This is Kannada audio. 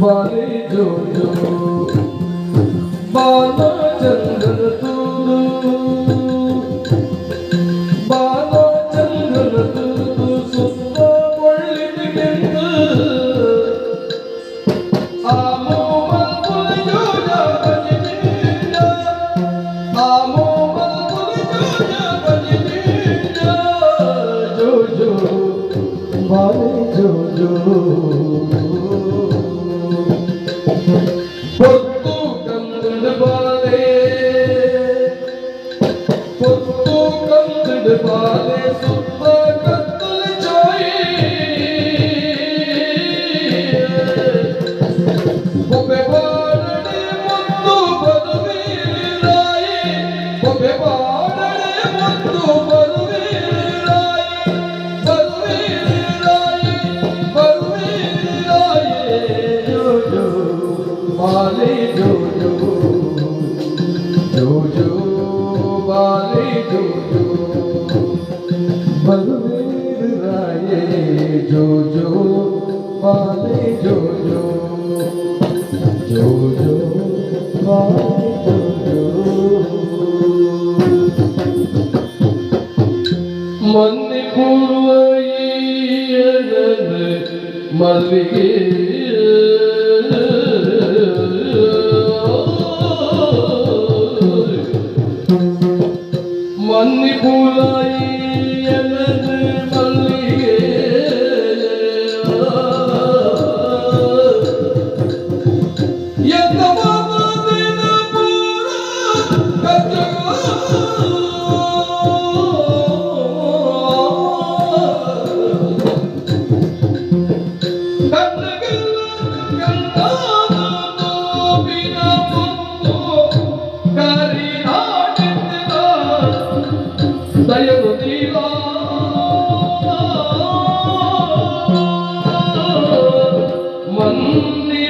बाले जो जो बाला चंदन तू बाला चंदन तू सुस्त ಒಳ್ಳಿದೆಂದು ಆಮೋ ಮಲ್ಪುಲ ಯೋಜ ಬಜಿನಿಂದ ಆಮೋ ಮಲ್ಪುಲ ಯೋಜ ಬಜಿನಿಂದ ಜೋ ಜೋ ಬಾಲೆ ಜೋ ಜೋ పొత్తు కందుడు బాలే పొత్తు కందుడు బాలే సుత్త కత్తులు చోయి ಒಬ್ಬೆ ಬಾಡಡೆ ಮುತ್ತು ಬದುವೀರಾಯಿ ಒಬ್ಬೆ ಬಾಡಡೆ ಮುತ್ತು ಬದುವೀರಾಯಿ ಬದುವೀರಾಯಿ ಬದುವೀರಾಯಿ ಜೋ ಜೋ ಬಾಲೆ ಜೋ ಜೋ ಜೋ ಜೋ ಬಾಲೆ ಜೋ ಜೋ ಬಲುವೀರಾಯೇ ಜೋ ಜೋ ಬಾಲೆ ಜೋ ಜೋ ಜೋ ಜೋ ಬಾಲೆ ಜೋ ಜೋ ಮೊನ್ನೆ ಮಲ್ಲಿಗೆ ಮನ್ನಿ ಪೂಲಾಯಿ ಎನದು ಮಲ್ಲಿಗೆ ಎತ್ತವಾದಿನ ಪೂರ ಕನ್ನಗಿಲ್ಲ ಗಂಗಾದ ನೋವಿನ ಮುತ್ತು ಕರಿನಾಡಿದ ದಯವು ನೀಲ ಮನ್ನಿ